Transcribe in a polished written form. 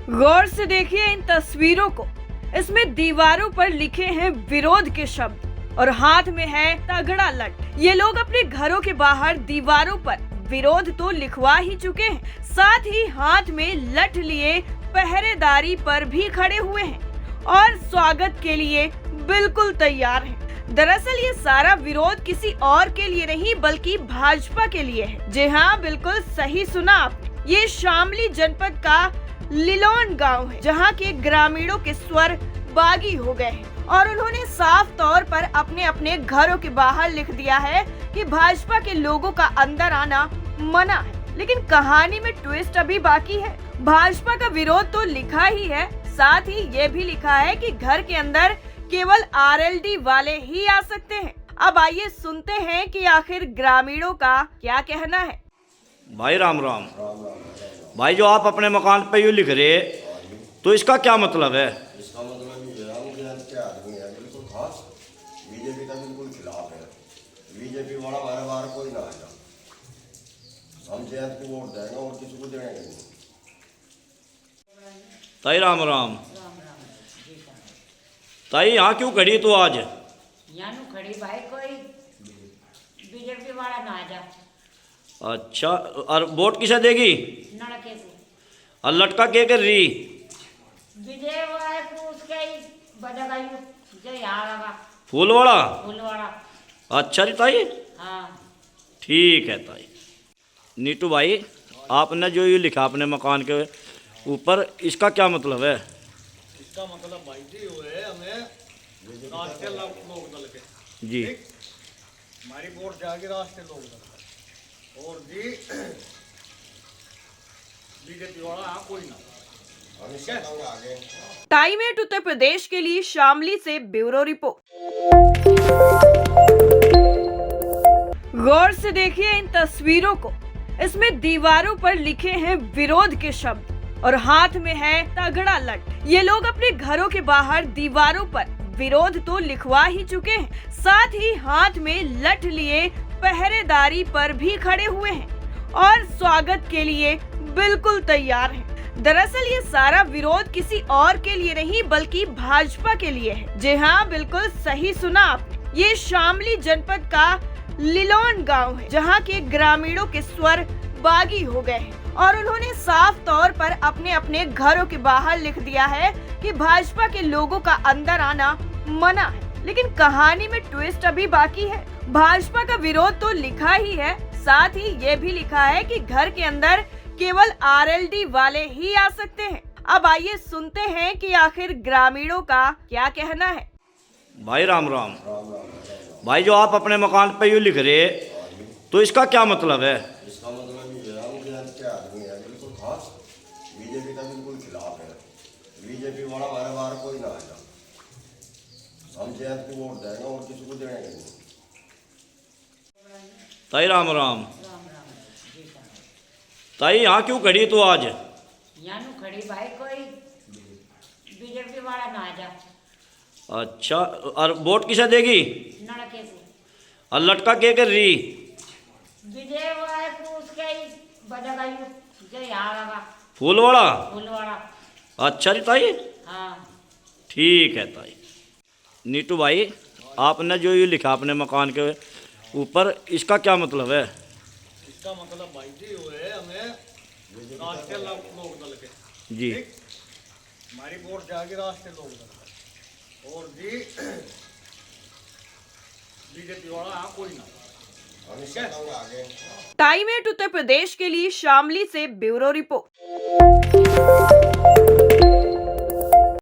गौर से देखिए इन तस्वीरों को। इसमें दीवारों पर लिखे हैं विरोध के शब्द और हाथ में है तगड़ा लठ। ये लोग अपने घरों के बाहर दीवारों पर विरोध तो लिखवा ही चुके हैं, साथ ही हाथ में लठ लिए पहरेदारी पर भी खड़े हुए हैं और स्वागत के लिए बिल्कुल तैयार हैं। दरअसल ये सारा विरोध किसी और के लिए नहीं बल्कि भाजपा के लिए है। जी हाँ, बिल्कुल सही सुना आपने। ये शामली जनपद का लिलोन गांव है, जहां के ग्रामीणों के स्वर बागी हो गए हैं और उन्होंने साफ तौर पर अपने अपने घरों के बाहर लिख दिया है कि भाजपा के लोगों का अंदर आना मना है। लेकिन कहानी में ट्विस्ट अभी बाकी है। भाजपा का विरोध तो लिखा ही है, साथ ही ये भी लिखा है कि घर के अंदर केवल आरएलडी वाले ही आ सकते हैं। अब आइए सुनते हैं कि आखिर ग्रामीणों का क्या कहना है। भाई राम राम। भाई जो आप अपने मकान पे यूँ लिख रहे तो इसका क्या मतलब है? इसका मतलब ये है मुझे क्या आदमी है बिल्कुल खास बीजेपी का बिल्कुल खिलाफ है। बीजेपी वाला बार बार कोई ना आएगा, हम जयंत को वोट देंगे और किसी को देंगे नहीं। ताई राम राम। ताई यहाँ क्यों खड़ी तू आज? यहाँ नु खड़ी भाई कोई बीजेपी वाला ना आ जा। अच्छा, और वोट किसे देगी? नड़के से और लटका के कर रही? विजय वाला को उसके ही बजा गई जो यहाँ लगा फूलवाड़ा। फूलवाड़ा। अच्छा जी ताई, हाँ ठीक है ताई। नीटू भाई, आपने जो ये लिखा अपने मकान के ऊपर, इसका क्या मतलब है? इसका मतलब भाई जी वो है हमें राष्ट्रीय लोक दल के जी ठीक? हमारी वोट जाएगी राष्ट्रीय लोक दल और जी बीजेपी वाला यहाँ कोई ना। हम इसका नाम आगे टाइमेट उत्तर प्रदेश के लिए शामली से ब्यूरो रिपोर्ट। गौर से देखिए इन तस्वीरों को। इसमें दीवारों पर लिखे हैं विरोध के शब्द और हाथ में है तगड़ा लठ। ये लोग अपने घरों के बाहर दीवारों पर विरोध तो लिखवा ही चुके हैं, साथ ही हाथ में लठ लिए पहरेदारी पर भी खड़े हुए हैं और स्वागत के लिए बिल्कुल तैयार हैं। दरअसल ये सारा विरोध किसी और के लिए नहीं बल्कि भाजपा के लिए है। जी हाँ, बिल्कुल सही सुना आपने। ये शामली जनपद का लिलोन गांव है, जहां के ग्रामीणों के स्वर बागी हो गए हैं और उन्होंने साफ तौर पर अपने अपने घरों के बाहर लिख दिया है कि भाजपा के लोगों का अंदर आना मना है। लेकिन कहानी में ट्विस्ट अभी बाकी है। भाजपा का विरोध तो लिखा ही है, साथ ही ये भी लिखा है कि घर के अंदर केवल आरएलडी वाले ही आ सकते हैं। अब आइए सुनते हैं कि आखिर ग्रामीणों का क्या कहना है। भाई राम राम। भाई जो आप अपने मकान पे यूँ लिख रहे तो इसका क्या मतलब है? इसका मतलब ये है मुझे क्या आदमी है बिल्कुल खास बीजेपी का बिल्कुल खिलाफ है। बीजेपी वाला बार बार कोई ना आएगा, हम जयंत को वोट देंगे और किसी को देंगे नहीं। ताई राम राम। राम राम जी का। ताई यहाँ क्यों खड़ी तू आज? यहाँ नु खड़ी भाई कोई बीजेपी वाला ना आ जा। अच्छा, और वोट किसे देगी? नड़के से और लटका के कर रही? विजय वाला को उसके ही बजा गई जो यहाँ लगा फूलवाड़ा। फूलवाड़ा। अच्छा जी ताई, हाँ ठीक है ताई। नीटू भाई, आपने जो ये लिखा अपने मकान के ऊपर, इसका क्या मतलब है? इसका मतलब भाई जी वो है हमें राष्ट्रीय लोक दल के जी ठीक? हमारी वोट जाएगी राष्ट्रीय लोक दल और जी बीजेपी वाला यहाँ कोई ना। हम इसका नाम आगे टाइमेट उत्तर प्रदेश के लिए शामली से ब्यूरो रिपोर्ट।